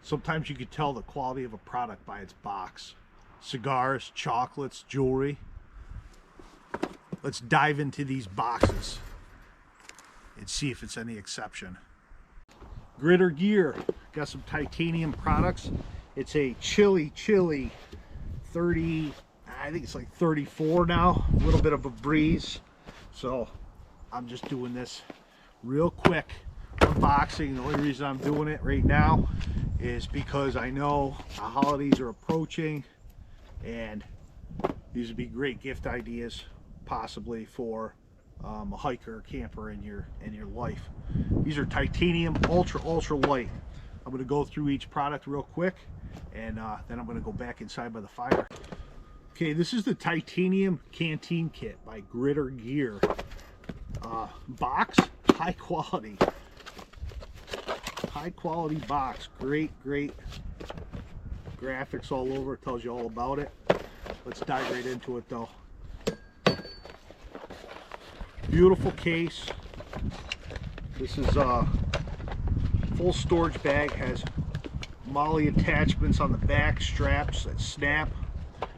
Sometimes you can tell the quality of a product by its box. Cigars, chocolates, jewelry. Let's dive into these boxes and see if it's any exception. GRITR Gear, got some titanium products. It's a chilly 30, I think it's like 34 now, a little bit of a breeze. So I'm just doing this real quick unboxing. The only reason I'm doing it right now is because I know the holidays are approaching and these would be great gift ideas possibly for a hiker or camper in your life. These are titanium ultra light. I'm going to go through each product real quick and then I'm going to go back inside by the fire. Okay, this is the Titanium Canteen kit by GRITR Gear. Box, high quality box. Great graphics all over. It tells you all about it. Let's dive right into it though. Beautiful case. This is a full storage bag. Has MOLLE attachments on the back, straps that snap.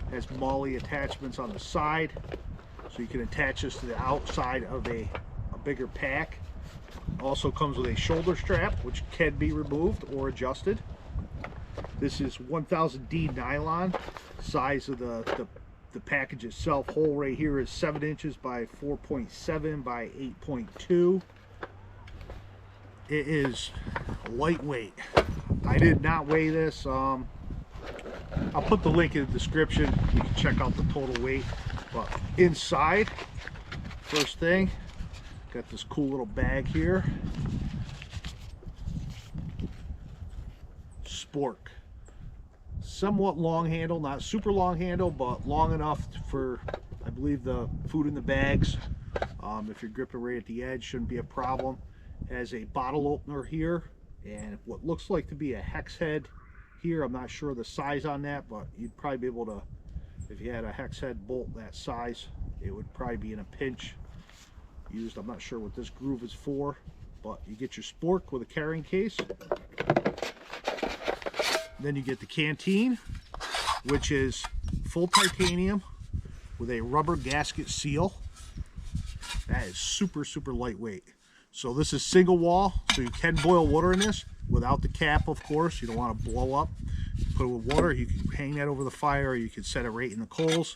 Has MOLLE attachments on the side, so you can attach this to the outside of a bigger pack. Also comes with a shoulder strap, which can be removed or adjusted. This is 1000D nylon. Size of the package itself, hole right here is 7 inches by 4.7 by 8.2. It is lightweight. I did not weigh this. I'll put the link in the description. You can check out the total weight. But inside, first thing, got this cool little bag here. Spork. Somewhat long handle, not super long handle, but long enough for, I believe, the food in the bags. If you're gripping right at the edge, shouldn't be a problem. Has a bottle opener here and what looks like to be a hex head here. I'm not sure the size on that, but you'd probably be able to, if you had a hex head bolt that size, it would probably be in a pinch used. I'm not sure what this groove is for, but you get your Spork with a carrying case. Then you get the Canteen, which is full titanium with a rubber gasket seal. That is super lightweight. So this is single wall, so you can boil water in this without the cap, of course. You don't want to blow up. You put it with water, you can hang that over the fire, or you can set it right in the coals.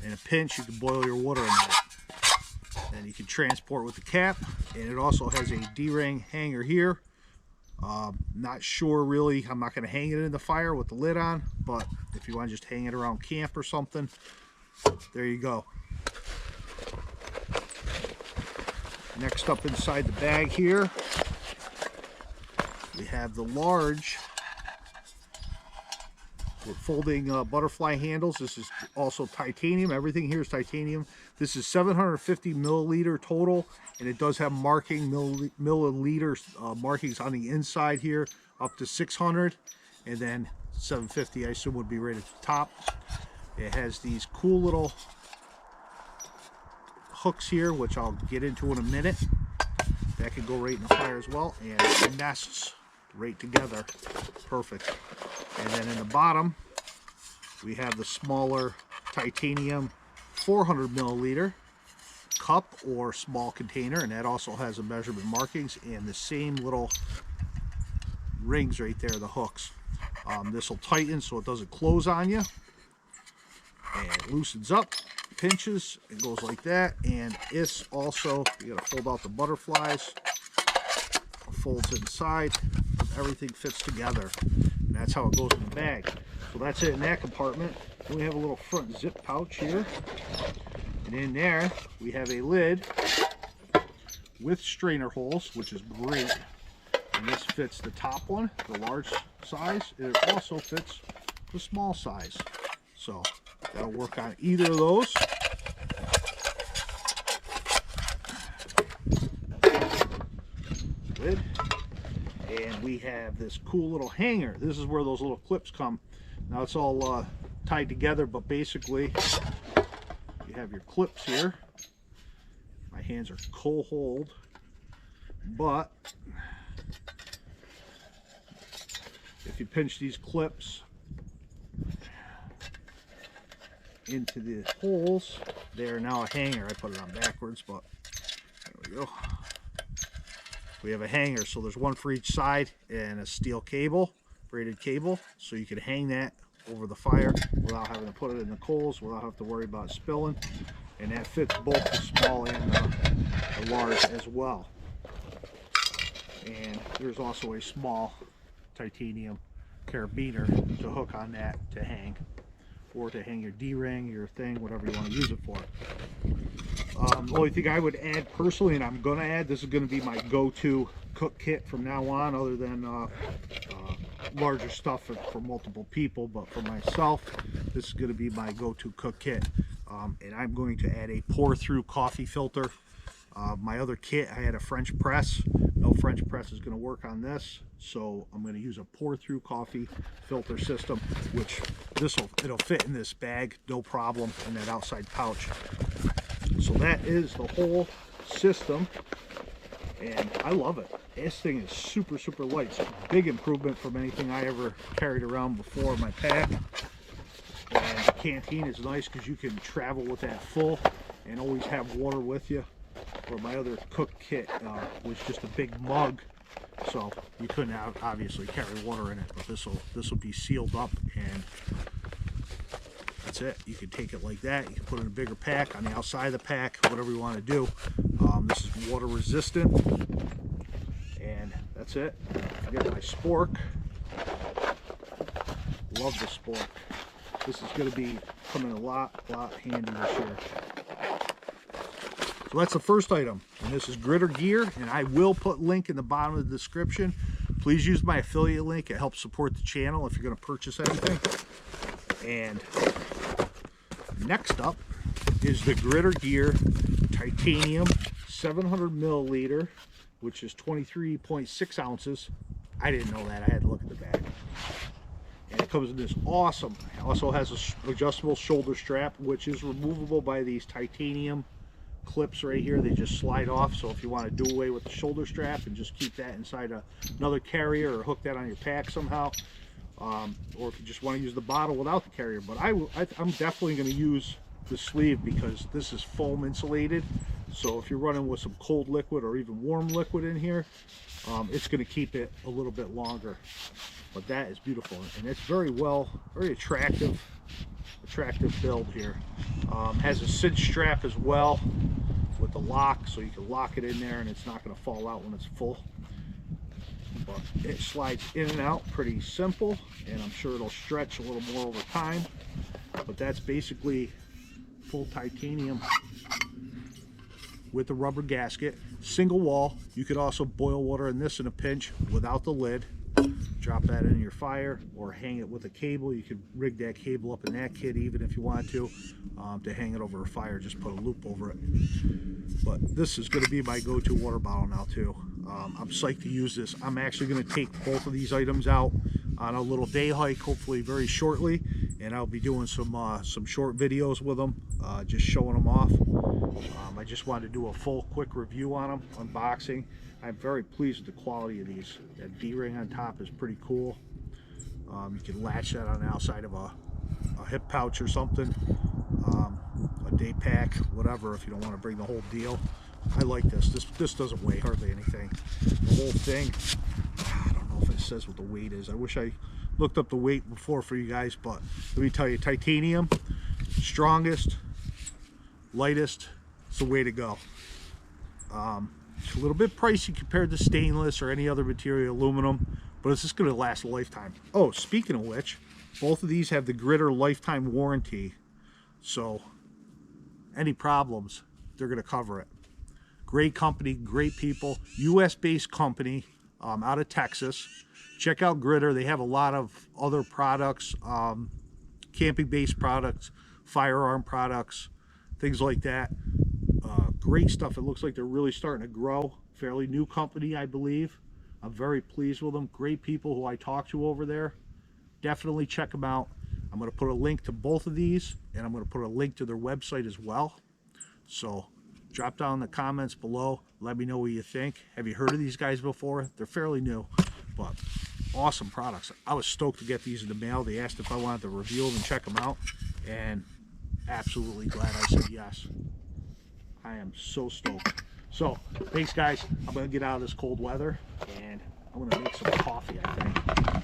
In a pinch, you can boil your water in that. And you can transport with the cap, and it also has a D-ring hanger here. Not sure really, I'm not going to hang it in the fire with the lid on, but if you want to just hang it around camp or something, there you go. Next up inside the bag here, we have the large with folding butterfly handles. This is also titanium. Everything here is titanium. This is 750 milliliter total, and it does have marking milliliter markings on the inside here, up to 600, and then 750 I assume would be right at the top. It has these cool little hooks here, which I'll get into in a minute. That can go right in the fire as well, and it nests right together. Perfect. And then in the bottom, we have the smaller titanium 400 milliliter cup or small container, and that also has the measurement markings and the same little rings right there, the hooks. This will tighten so it doesn't close on you, and it loosens up, pinches, it goes like that. And it's also, you gotta fold out the butterflies, folds inside, everything fits together, and that's how it goes in the bag. So that's it in that compartment. Then we have a little front zip pouch here, and in there we have a lid with strainer holes, which is great. And this fits the top one, the large size, and it also fits the small size, so that'll work on either of those. Lid. And we have this cool little hanger. This is where those little clips come. Now it's all tied together, but basically you have your clips here. My hands are cold, but if you pinch these clips into the holes, they are now a hanger. I put it on backwards, but there we go. We have a hanger, so there's one for each side and a steel cable, braided cable, so you can hang that over the fire without having to put it in the coals, without having to worry about spilling. And that fits both the small and the large as well. And there's also a small titanium carabiner to hook on that to hang, or to hang your D-ring, your thing, whatever you want to use it for. The only thing I would add personally, and I'm going to add, this is going to be my go-to cook kit from now on, other than larger stuff for multiple people, but for myself, this is going to be my go-to cook kit. And I'm going to add a pour-through coffee filter. My other kit, I had a French press. No French press is going to work on this, so I'm going to use a pour-through coffee filter system, which it'll fit in this bag, no problem, in that outside pouch. So that is the whole system, and I love it. This thing is super, super light. It's a big improvement from anything I ever carried around before in my pack. And the Canteen is nice because you can travel with that full and always have water with you. Where my other cook kit was just a big mug, so you couldn't obviously carry water in it. But this will be sealed up, and that's it. You can take it like that. You can put it in a bigger pack, on the outside of the pack, whatever you want to do. This is water resistant, and that's it. I got my spork. Love the spork. This is going to be coming a lot handy this year. So that's the first item, and this is GRITR gear, and I will put link in the bottom of the description. Please use my affiliate link. It helps support the channel if you're going to purchase anything. And next up is the GRITR gear Titanium 700 milliliter, which is 23.6 ounces. I didn't know that. I had to look at the bag. And it comes in this awesome, it also has an adjustable shoulder strap, which is removable by these titanium clips right here. They just slide off, so if you want to do away with the shoulder strap and just keep that inside another carrier, or hook that on your pack somehow, or if you just want to use the bottle without the carrier. But I'm definitely going to use the sleeve, because this is foam insulated, so if you're running with some cold liquid or even warm liquid in here, it's going to keep it a little bit longer. But that is beautiful, and it's very attractive build here. Has a cinch strap as well with the lock, so you can lock it in there and it's not going to fall out when it's full. But it slides in and out pretty simple, and I'm sure it'll stretch a little more over time. But that's basically full titanium with the rubber gasket, single wall. You could also boil water in this in a pinch without the lid. Drop that in your fire, or hang it with a cable. You could rig that cable up in that kit even if you wanted to hang it over a fire. Just put a loop over it. But this is going to be my go-to water bottle now too. I'm psyched to use this. I'm actually going to take both of these items out on a little day hike, hopefully very shortly, and I'll be doing some short videos with them, just showing them off. I just wanted to do a full quick review on them, unboxing. I'm very pleased with the quality of these. That D-ring on top is pretty cool. You can latch that on the outside of a hip pouch or something, a day pack, whatever, if you don't want to bring the whole deal. I like this. This doesn't weigh hardly anything. The whole thing, I don't know if it says what the weight is. I wish I looked up the weight before for you guys, but let me tell you, titanium, strongest, lightest, it's the way to go. It's a little bit pricey compared to stainless or any other material, aluminum, but it's just going to last a lifetime. Oh, speaking of which, both of these have the GRITR lifetime warranty, so any problems, they're going to cover it. Great company, great people, US based company, out of Texas. Check out GRITR. They have a lot of other products, camping based products, firearm products, things like that. Great stuff. It looks like they're really starting to grow. Fairly new company, I believe. I'm very pleased with them. Great people who I talk to over there. Definitely check them out. I'm going to put a link to both of these, and I'm going to put a link to their website as well. So drop down in the comments below. Let me know what you think. Have you heard of these guys before? They're fairly new, but awesome products. I was stoked to get these in the mail. They asked if I wanted to review them and check them out, and absolutely glad I said yes. I am so stoked. So thanks guys. I'm gonna get out of this cold weather and I'm gonna make some coffee, I think.